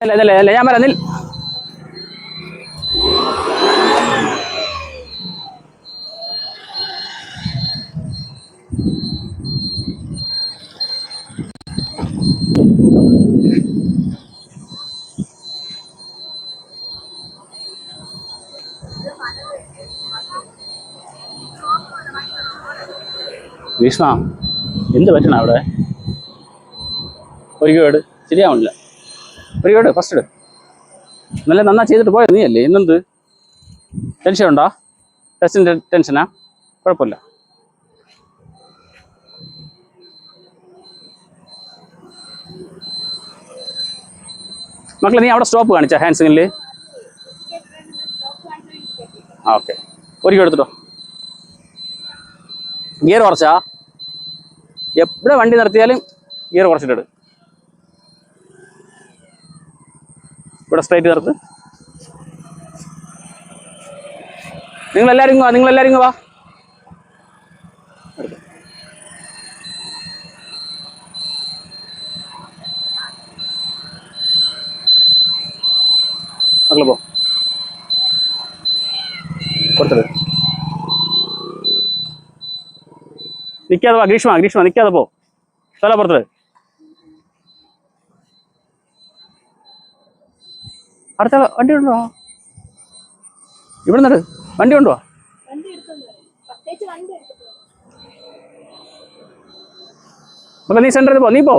അല്ല ഞാൻ പറയാം. ഗ്രീഷ്മ എന്ത് പറ്റണം അവിടെ? ഒരു കേട് ശരിയാവണില്ല. ഒരു കേട് ഫസ്റ്റ് ഇട്. നല്ല നന്നാ ചെയ്തിട്ട് പോയത് നീ അല്ലേ? ഇന്നെന്ത് ടെൻഷൻ ഉണ്ടോ? ടെസ്റ്റിൻ്റെ ടെൻഷനാ? കുഴപ്പമില്ല. മക്കളെ നീ അവിടെ സ്റ്റോപ്പ് കാണിച്ചാ ഹാൻഡ് സിഗ്നലിൽ? ആ ഓക്കെ. ഒരിക്കലും എടുത്തിട്ടോ. ഗിയർ കുറച്ചാ? എവിടെ വണ്ടി നിർത്തിയാലും ഗിയർ കുറച്ചിട്ട് ഇവിടെ സ്ട്രൈറ്റ് നിർത്ത്. നിങ്ങളെല്ലാവരും വാ. മക്കളെ പോ. കൊടുത്തത് നിൽക്കാതെ വാ. ഗ്രീഷ്മ നിൽക്കാതെ പോ. തല പുറത്തത്. അടുത്ത വണ്ടി ഉണ്ടോ? ഇവിടെ നിന്നിട്ട് വണ്ടി ഉണ്ടോ? മക്കളെ നീ സെൻറ്ററിൽ പോ. നീ പോ.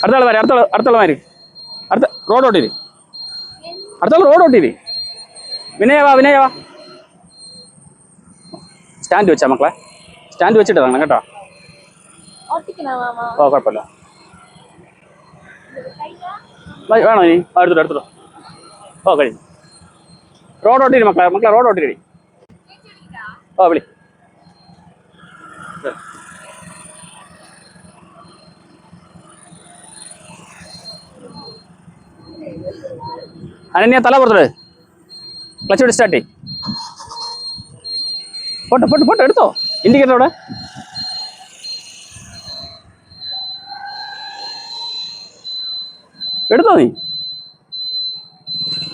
അടുത്താൾ മാര്. അടുത്ത റോഡ് ഓട്ടിരി. അടുത്താൾ റോഡ് ഓട്ടിരി. വിനയവാ. സ്റ്റാൻഡ് വെച്ചാ മക്കളെ? സ്റ്റാൻഡ് വെച്ചിട്ട് തന്നെ കേട്ടോ. ഓ കുഴപ്പമില്ല. വേണോ ഇനി? എടുത്തിട്ടോ. ഓ കഴിഞ്ഞു. റോഡ് ഓട്ടിരി മക്കളെ റോഡ് ഓട്ടിരി. ഓ വിളി. അനന്യ തല പുറത്തിട്. ക്ലച്ച് പിടി സ്റ്റാർട്ട് ചെയ്യും. പോട്ടെ എടുത്തോ. ഇൻഡിക്കേറ്റർ അവിടെ. എടുത്തോ നീ.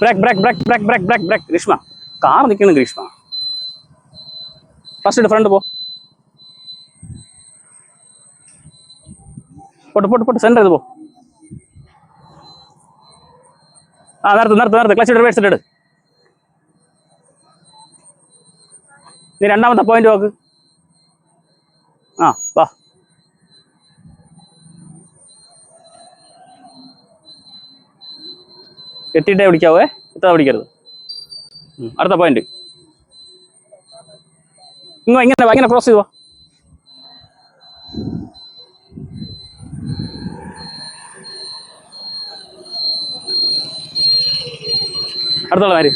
ബ്രേക്ക്. ഗ്രീഷ്മ കാർ നിൽക്കണം. ഗ്രീഷ്മ ഫസ്റ്റ് ഇട്. ഫ്രണ്ട് പോ. പോട്ട് സെൻറ്റർ ചെയ്ത് പോ. ആ നിർത്ത്. ക്ലച്ച് ഇട്ട് റിവേഴ്സ് ഇട്ട്. നീ രണ്ടാമത്തെ പോയിന്റ് നോക്ക്. ആ വാ. എത്തിയിട്ടേ പിടിക്കാവേ. എത്താതെ പിടിക്കരുത്. അടുത്ത പോയിന്റ്. ഇങ്ങനെ ക്രോസ് ചെയ്തു. അടുത്തുള്ള കാര്യം.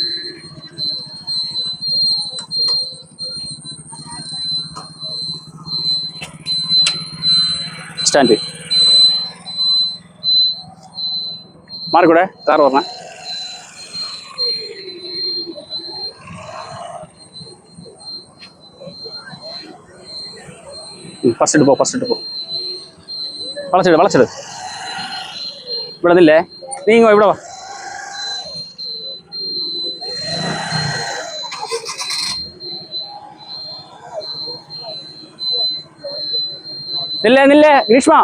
സ്റ്റാൻഡ് മാറിക്കൂടെ. കാർ പറഞ്ഞ ഫസ്റ്റ് ഇട്ട് പോ. വളച്ചിട്. ഇവിടെ നില്ലേ. നീ ഇവിടെ വാ. നില്ലേ ഗ്രീഷ്മ.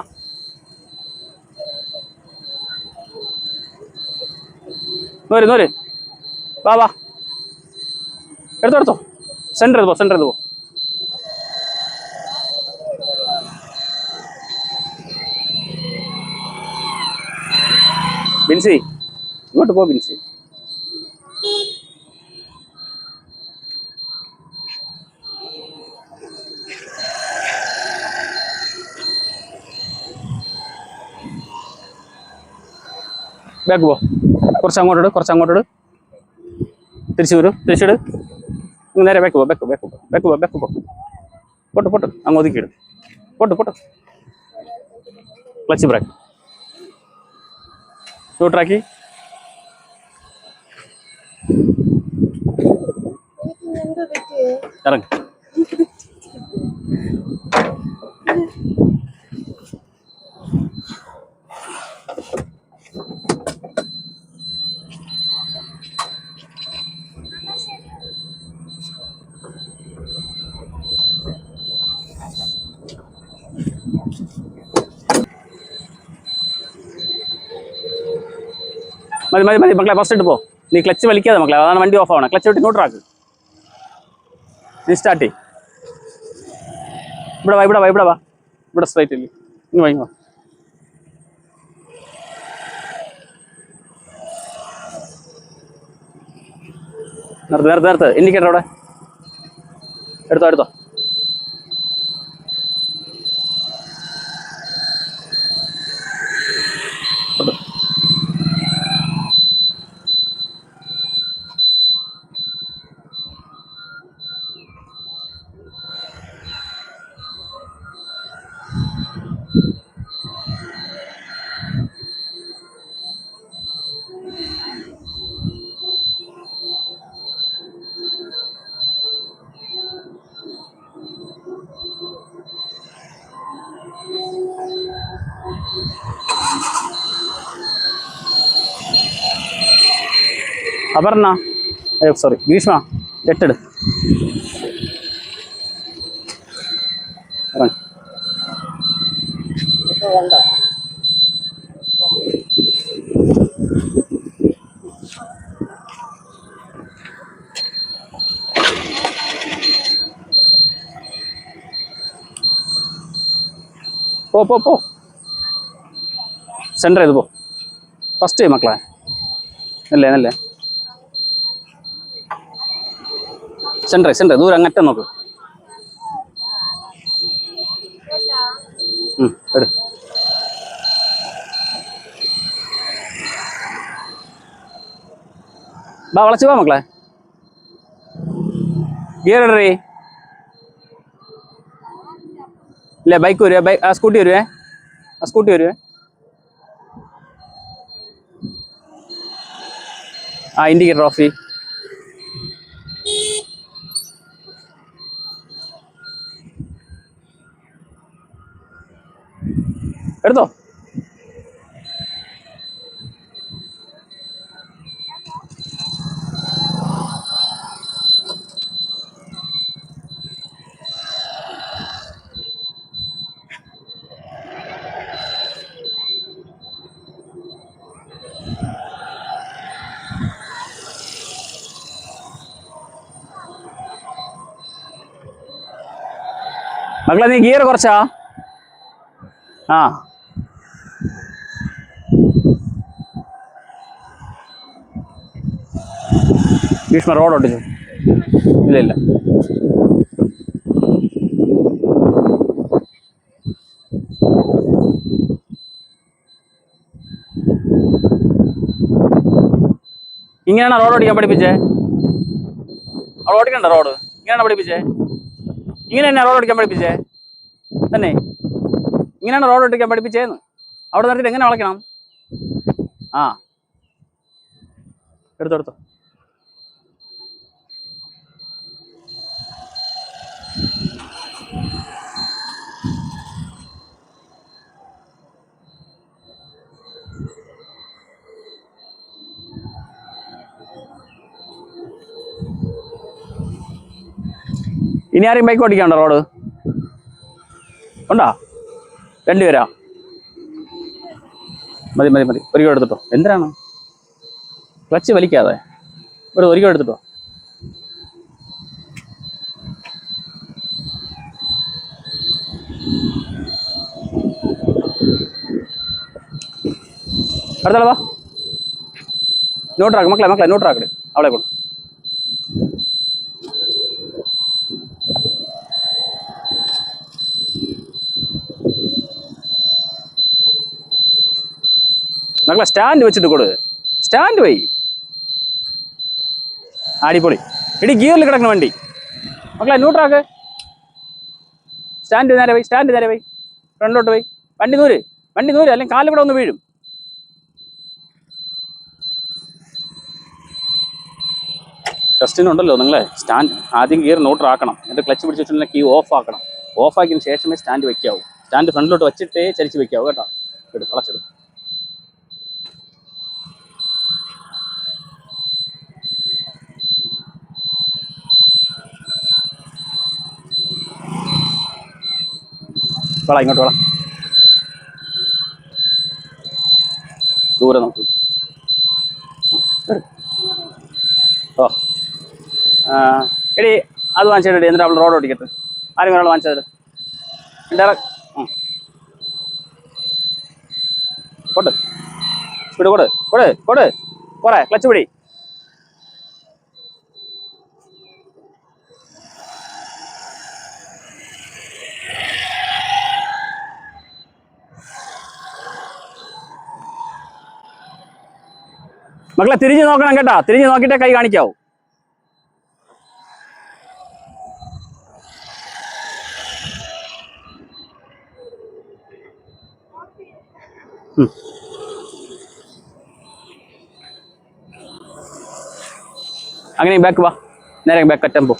നോര് വാ. എടുത്തോ. സെൻറ്റർ ചെയ്ത് പോ. ബിൻസി ഇങ്ങോട്ട് പോ. ബിൻസി ബാക്ക് പോ. കുറച്ച് അങ്ങോട്ടിട്, കുറച്ച് അങ്ങോട്ടിട്. തിരിച്ചു വരൂ, തിരിച്ചിട്. നേരെ ബാക്ക് പോ, ബാക്ക് ബാക്ക് പോ, ബാക്ക് പോ, ബാക്ക് പോ. പൊട്ട് പൊട്ട്, അങ്ങ് ഒതുക്കിയിട്. പൊട്ട് പൊട്ട്. ക്ലച്ച് ബ്രേക്ക് ന്യൂട്രാക്കി. ഇറങ്ങി. മതി മതി മതി മക്കളെ, ഫസ്റ്റ് ഇട്ട് പോ. നീ ക്ലച്ച് വലിക്കാതെ മക്കളെ, അതാണ് വണ്ടി ഓഫ് ആവണം. ക്ലച്ച് വിട്ട് ന്യൂട്രാക്ക്. നീ സ്റ്റാർട്ട് ചെയ്യും. ഇവിടെ വാ, ഇവിടെ വാ, ഇവിടെ വാ. ഇവിടെ സ്ട്രൈറ്റ് ഇല്ലേ, ഇങ്ങ് വാ, ഇങ്ങ് വാ. നിർത്ത് നിർത്ത് നിർത്ത്. ഇൻഡിക്കേറ്റർ അവിടെ എടുത്തോ, എടുത്തോ. അപർണ, അയ്യോ സോറി, ഗ്രീഷ്മ, എട്ടെട്. പോ പോ പോ. സെൻറ്റർ ചെയ്ത് പോ. ഫസ്റ്റ് ചെയ്യും മക്കളെ. അല്ലേ അല്ലേ, സെൻറ്റർ സെൻറ്റർ, ദൂരം അങ്ങറ്റം നോക്ക്. എടു. ബാ, വളച്ച് പോ മക്കളെ. ഗിയർ ഇടറി. ഇല്ല, ബൈക്ക് വരുവേ, സ്കൂട്ടി വരുവേ, സ്കൂട്ടി വരുവേ. ഇൻഡിക്കേറ്റർ ഓഫ് ചെയ്യ്. എടുത്തോ. മക്കളെ നീ ഗിയർ കുറച്ചാ. ഭീഷ്മ റോഡ് ഒട്ടിച്ചു. ഇല്ല ഇല്ല, ഇങ്ങനെയാണ് റോഡ് ഓടിക്കാൻ പഠിപ്പിച്ചേ. അവിടെ ഓടിക്കണ്ട റോഡ്, ഇങ്ങനെയാണ് പഠിപ്പിച്ചേ. ഇങ്ങനെ തന്നെ റോഡ് ഓടിക്കാൻ പഠിപ്പിച്ചേ തന്നെ. ഇങ്ങനെയാണ് റോഡ് ഓടിക്കാൻ പഠിപ്പിച്ചേന്ന്. അവിടെ നിർത്തിയിട്ട് എങ്ങനെ വളയ്ക്കണം. എടുത്തോ എടുത്തോ. ഇനി ആരെയും ബൈക്ക് ഓടിക്കാണ്ടോ റോഡ് ഉണ്ടോ? രണ്ടുപേരാ. മതി മതി മതി, ഒരു കിലോ എടുത്തിട്ടോ. എന്തിനാണ് ക്ലച്ച് വലിക്കാതെ, ഒരു കിലോ എടുത്തിട്ടോ. അടുത്താളെ വാ. ന്യൂട്രാക്ക് മക്കളെ, മക്കളെ ന്യൂട്രാക്കട്. അവളെ കൊണ്ട് മക്കളെ സ്റ്റാൻഡ് വെച്ചിട്ട് കൊടു. സ്റ്റാൻഡ് പോയി. അടിപൊളി. ഇടി ഗിയറിൽ കിടക്കുന്ന വണ്ടി. മക്കളെ ന്യൂട്രാക്ക്. സ്റ്റാൻഡ് നേരെ പോയി. സ്റ്റാൻഡ് നേരെ പോയി. ഫ്രണ്ടിലോട്ട് പോയി. വണ്ടി നൂര് അല്ലെങ്കിൽ കാല് കൂടെ ഒന്ന് വീഴും. ടെസ്റ്റിനുണ്ടല്ലോ നിങ്ങളെ സ്റ്റാൻഡ് ആദ്യം ഗിയർ ന്യൂട്രാക്കണം, എന്നിട്ട് ക്ലച്ച് പിടിച്ച് വെച്ചിട്ടുണ്ടെങ്കിൽ കീ ഓഫ് ആക്കണം. ഓഫ് ആക്കിയതിന് ശേഷമേ സ്റ്റാൻഡ് വെക്കാവൂ. സ്റ്റാൻഡ് ഫ്രണ്ടിലോട്ട് വെച്ചിട്ടേ ചരിച്ച് വെക്കാവൂ കേട്ടോ. വളച്ചെടുക്കും. ഇങ്ങോട്ട് വേണം. ദൂരെ നോക്കി. ഓ എടി അത് വാങ്ങിച്ചിട്ട് എന്നിട്ട് അവൾ റോഡ് ഓടിക്കട്ടെ. ആരും ഒരാൾ വാങ്ങിച്ചത് കൊട്. സ്പീഡ് കൊട്. പോരെ. ക്ലച്ച് പിടി. മക്കളെ തിരിഞ്ഞ് നോക്കണം കേട്ടാ. തിരിഞ്ഞ് നോക്കിയിട്ടേ കൈ കാണിക്കാവൂ. അങ്ങനെ ബാക്ക് വാ. നേരെ ബാക്ക് ടെമ്പോ.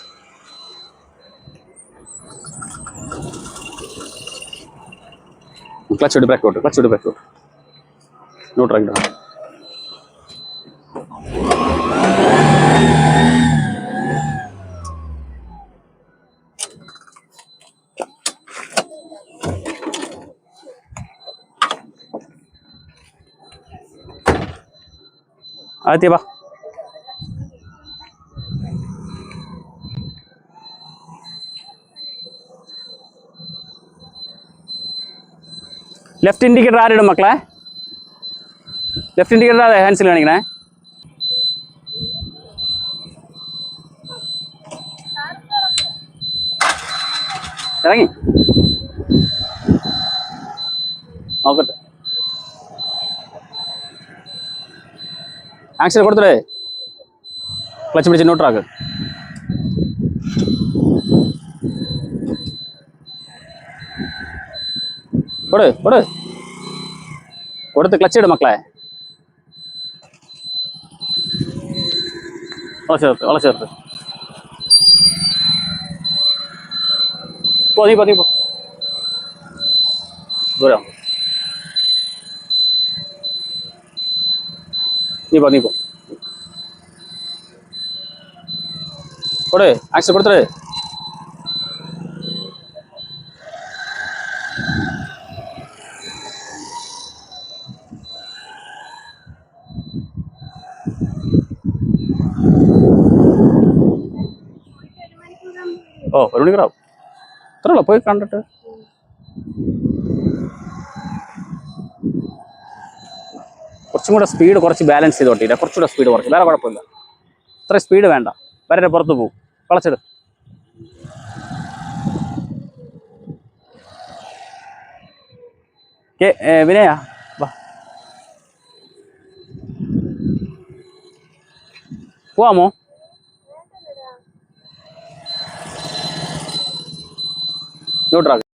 ക്ലച്ച് വിട്. ബാക്കോട്ട്. ന്യൂട്രാക്കിട്ടോ. ആദ്യത്തെ വാ. ലെഫ്റ്റ് ഇൻഡിക്കേറ്റർ ആരിടും മക്കളെ? ലെഫ്റ്റ് ഇൻഡിക്കേറ്റർ അതെ ഹാൻഡ്സിൽ കാണിക്കണേ. ഇറങ്ങി നോക്കട്ടെ. ആക്സിൽ കൊടുത്തിട്ടേ ക്ലച്ച് പിടിച്ച് ന്യൂട്രാക്ക്. കൊടുത്ത് ക്ലച്ച് ഇടും മക്കളെ. വളച്ചേർത്ത് പോ. നീ പോ. ദൂരം നീ പോ. ആക്സിൽ കൊടുത്തിട്ട് ഒരു മണിക്കൂറാവും. അത്രയുള്ളൂ. പോയി കണ്ടിട്ട് കുറച്ചും കൂടെ സ്പീഡ് കുറച്ച് ബാലൻസ് ചെയ്തോട്ടില്ല. കുറച്ചുകൂടെ സ്പീഡ് കുറച്ച്. വേറെ കുഴപ്പമില്ല. ഇത്ര സ്പീഡ് വേണ്ട. വരെ പുറത്ത് പോകും. വളച്ചിട്. വിനയാ വാ. പോവാമോ? ന്യൂട്രാക്ക്.